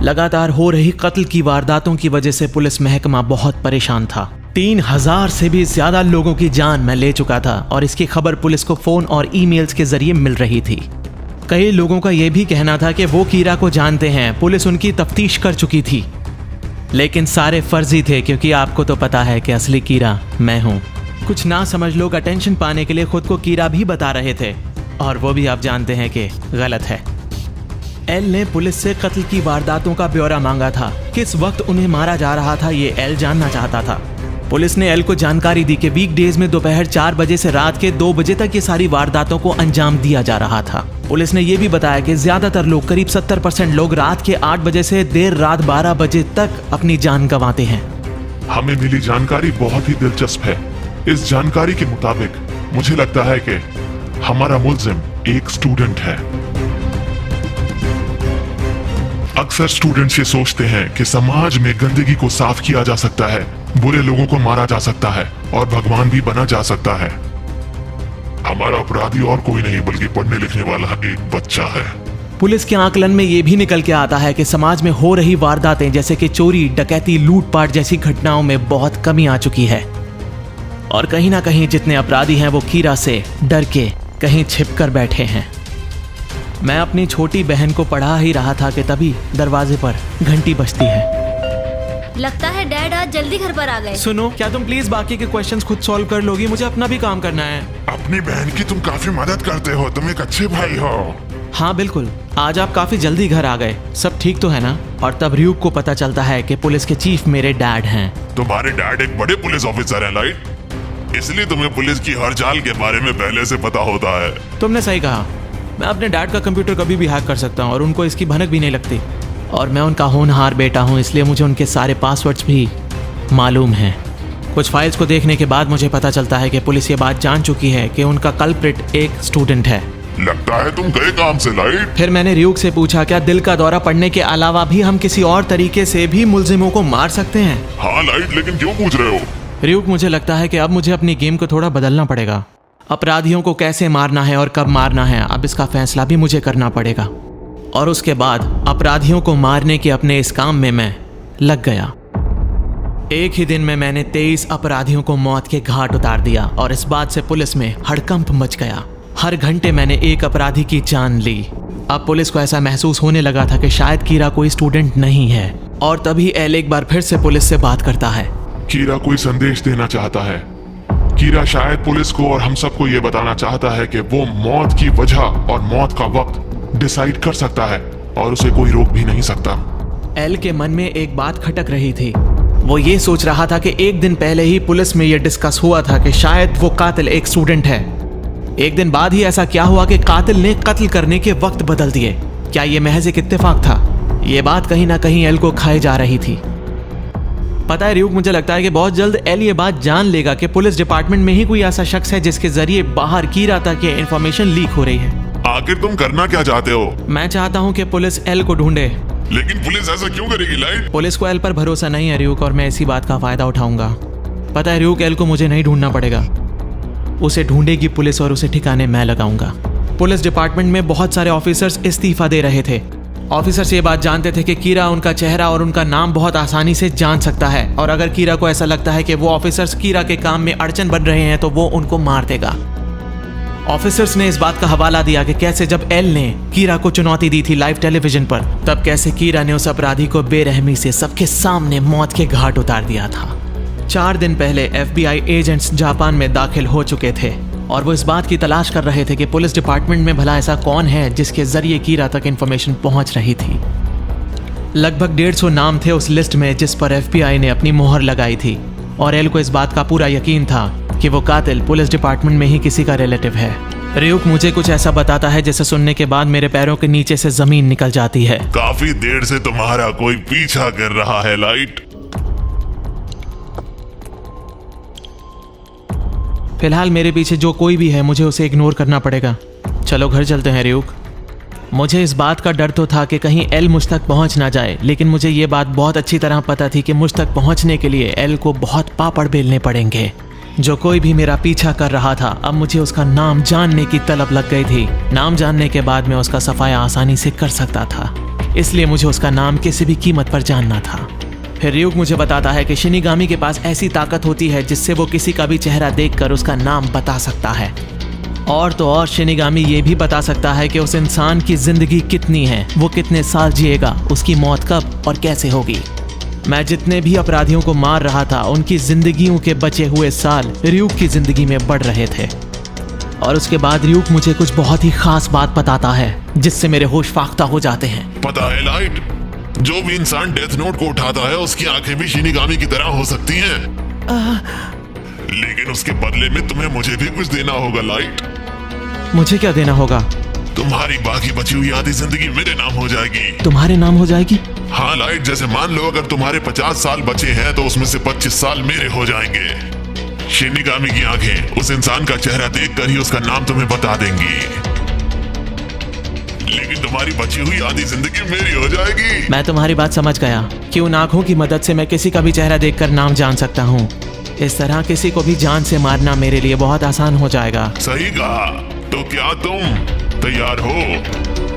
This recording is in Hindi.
लगातार हो रही कत्ल की वारदातों की वजह से पुलिस महकमा बहुत परेशान था। 3000 से भी ज्यादा लोगों की जान मैं ले चुका था और इसकी खबर पुलिस को फोन और ईमेल्स के जरिए मिल रही थी। कई लोगों का यह भी कहना था कि वो कीरा को जानते हैं, पुलिस उनकी तफ्तीश कर चुकी थी, लेकिन सारे फर्जी थे क्योंकि आपको तो पता है कि असली कीरा मैं हूं। कुछ ना समझ लोग अटेंशन पाने के लिए खुद को कीरा भी बता रहे थे और वो भी आप जानते हैं कि गलत है। एल ने पुलिस से कत्ल की वारदातों का ब्यौरा मांगा था। किस वक्त उन्हें मारा जा रहा था ये एल जानना चाहता था। पुलिस ने एल को जानकारी दी कि वीकडेज में दोपहर 4 बजे से रात के 2 बजे तक ये सारी वारदातों को अंजाम दिया जा रहा था। पुलिस ने यह भी बताया कि ज्यादातर लोग, करीब 70% लोग रात के 8 बजे से देर रात 12 बजे तक अपनी जान गंवाते हैं। हमें मिली जानकारी बहुत ही दिलचस्प है। इस जानकारी के मुताबिक मुझे लगता है कि हमारा मुल्जिम एक स्टूडेंट है। अक्सर स्टूडेंट्स ये सोचते हैं कि समाज में गंदगी को साफ किया जा सकता है, बुरे लोगों को मारा जा सकता है और भगवान भी बना जा सकता है। हमारा अपराधी और कोई नहीं बल्कि पढ़ने लिखने वाला एक बच्चा है। पुलिस के आकलन में यह भी निकल के आता है कि समाज में हो रही वारदातें जैसे कि चोरी, डकैती, लूटपाट जैसी घटनाओं में बहुत कमी आ चुकी है और कहीं ना कहीं जितने अपराधी हैं वो कीरा से डर के कहीं छिप कर बैठे हैं। मैं अपनी छोटी बहन को पढ़ा ही रहा था कि तभी दरवाजे पर घंटी बजती है। लगता है डैड आज जल्दी घर पर आ गए। सुनो, क्या तुम प्लीज बाकी के क्वेश्चंस खुद सॉल्व कर लोगी? मुझे अपना भी काम करना है। अपनी बहन की तुम काफी मदद करते हो, तुम एक अच्छे भाई हो। हाँ बिल्कुल, आज आप काफी जल्दी घर आ गए, सब ठीक तो है ना? और तब र्यूक को पता चलता है कि पुलिस के चीफ मेरे डैड हैं। तुम्हारे डैड एक बड़े पुलिस ऑफिसर हैं, लाइट, इसलिए तुम्हें पुलिस की हर चाल के बारे में पहले से पता होता है। तुमने सही कहा, मैं अपने डैड का कंप्यूटर कभी भी हैक कर सकता हूँ और उनको इसकी भनक भी नहीं लगती। और मैं उनका होनहार बेटा हूँ, इसलिए मुझे उनके सारे पासवर्ड्स भी मालूम हैं। कुछ फाइल्स को देखने के बाद मुझे पता चलता है कि पुलिस ये बात जान चुकी है कि उनका कल्प्रिट एक स्टूडेंट है। लगता है तुम गए काम से, लाइट। फिर मैंने र्यूक से पूछा, क्या दिल का दौरा पड़ने के अलावा भी हम किसी और तरीके से भी मुल्जिमों को मार सकते हैं? हाँ लाइट, लेकिन क्यों पूछ रहे हो? र्यूक, मुझे लगता है कि अब मुझे अपनी गेम को थोड़ा बदलना पड़ेगा। अपराधियों को कैसे मारना है और कब मारना है, अब इसका फैसला भी मुझे करना पड़ेगा। और उसके बाद अपराधियों को मारने के अपने इस काम में मैं लग गया। एक ही दिन में मैंने 23 अपराधियों को मौत के घाट उतार दिया और इस बात से पुलिस में हड़कंप मच गया। हर घंटे मैंने एक अपराधी की जान ली। अब पुलिस को ऐसा महसूस होने लगा था कि शायद कीरा कोई स्टूडेंट नहीं है। और तभी एल एक बार फिर से पुलिस से बात करता है। कीरा कोई संदेश देना चाहता है। कीरा शायद पुलिस को और हम सबको ये बताना चाहता है कि वो मौत की वजह और मौत का वक्त डिसाइड कर सकता है और उसे कोई रोक भी नहीं सकता। एल के मन में एक बात खटक रही थी। वो ये सोच रहा था कि एक दिन पहले ही पुलिस में ये डिस्कस हुआ था कि शायद वो कातिल एक स्टूडेंट है। एक दिन बाद ही ऐसा क्या हुआ कि कातिल ने कत्ल करने के वक्त बदल दिए? क्या ये महज एक इत्तेफाक था? ये बात कहीं ना कहीं एल को खाए जा रही थी। पता है र्यूक, मुझे लगता है कि बहुत जल्द एल ये बात जान लेगा कि पुलिस डिपार्टमेंट में ही कोई ऐसा शख्स है जिसके जरिए बाहर कीरा तक ये इंफॉर्मेशन लीक हो रही है। आखिर तुम करना क्या चाहते हो? मैं चाहता हूँ कि पुलिस एल को ढूंढे। लेकिन पुलिस ऐसा क्यों करेगी, लाइट? पुलिस को एल पर भरोसा नहीं है र्यूक, और मैं इसी बात का फायदा उठाऊंगा। पता है र्यूक, एल को मुझे नहीं ढूंढना पड़ेगा, उसे ढूंढेगी पुलिस और उसे ठिकाने मैं लगाऊंगा। पुलिस डिपार्टमेंट में बहुत सारे ऑफिसर्स इस्तीफा दे रहे थे। ऑफिसर्स ये बात जानते थे कि कीरा उनका चेहरा और उनका नाम बहुत आसानी से जान सकता है और अगर कीरा को ऐसा लगता है कि वो ऑफिसर्स कीरा के काम में अड़चन बन रहे हैं तो वो उनको मार देगा। ऑफिसर्स ने इस बात का हवाला दिया कि कैसे जब एल ने कीरा को चुनौती दी थी लाइव टेलीविजन पर, तब कैसे कीरा ने उस अपराधी को बेरहमी से सबके सामने मौत के घाट उतार दिया था। 4 दिन पहले FBI एजेंट्स जापान में दाखिल हो चुके थे और वो इस बात की तलाश कर रहे थे कि पुलिस डिपार्टमेंट में भला ऐसा कौन है जिसके जरिए कीरा तक इंफॉर्मेशन पहुंच रही थी। लगभग 150 नाम थे उस लिस्ट में जिस पर FBI ने अपनी मोहर लगाई थी और एल को इस बात का पूरा यकीन था कि वो कातिल पुलिस डिपार्टमेंट में ही किसी का रिलेटिव है। र्यूक मुझे कुछ ऐसा बताता है जिसे सुनने के बाद मेरे पैरों के नीचे से जमीन निकल जाती है। काफी देर से तुम्हारा कोई पीछा कर रहा है, लाइट। फिलहाल मेरे पीछे जो कोई भी है मुझे उसे इग्नोर करना पड़ेगा। चलो घर चलते हैं र्यूक। मुझे इस बात का डर तो था कि कहीं एल मुझ तक पहुंच ना जाए, लेकिन मुझे ये बात बहुत अच्छी तरह पता थी कि मुझ तक पहुंचने के लिए एल को बहुत पापड़ बेलने पड़ेंगे। जो कोई भी मेरा पीछा कर रहा था, अब मुझे उसका नाम जानने की तलब लग गई थी। नाम जानने के बाद मैं उसका सफाया आसानी से कर सकता था। इसलिए मुझे उसका नाम किसी भी कीमत पर जानना था। फिर र्यूक मुझे बताता है कि शिनिगामी के पास ऐसी ताकत होती है जिससे वो किसी का भी चेहरा देखकर उसका नाम बता सकता है। और तो और शिनिगामी ये भी बता सकता है कि उस इंसान की जिंदगी कितनी है, वो कितने साल जिएगा, उसकी मौत कब और कैसे होगी। मैं जितने भी अपराधियों को मार रहा था उनकी जिंदगियों के बचे हुए साल र्यूक की जिंदगी में बढ़ रहे थे। और उसके बाद र्यूक मुझे कुछ बहुत ही खास बात बताता है जिससे मेरे होश फाख्ता हो जाते हैं। पता है लाइट, जो भी इंसान डेथ नोट को उठाता है उसकी आंखें भी शिनिगामी की तरह हो सकती हैं। लेकिन उसके बदले में तुम्हें मुझे भी कुछ देना होगा लाइट। मुझे क्या देना होगा? तुम्हारी बाकी बची हुई आधी जिंदगी मेरे नाम हो जाएगी। तुम्हारे नाम हो जाएगी? हाँ लाइट, जैसे मान लो अगर तुम्हारे 50 साल बचे हैं तो उसमें से 25 साल मेरे हो जाएंगे। शिनिगामी की आंखें उस इंसान का चेहरा देखकर ही उसका नाम तुम्हें बता देंगी, लेकिन तुम्हारी बची हुई आधी जिंदगी मेरी हो जाएगी। मैं तुम्हारी बात समझ गया कि उन आंखों की मदद से मैं किसी का भी चेहरा देखकर नाम जान सकता हूँ। इस तरह किसी को भी जान से मारना मेरे लिए बहुत आसान हो जाएगा। सही कहा। तो क्या तुम तैयार हो?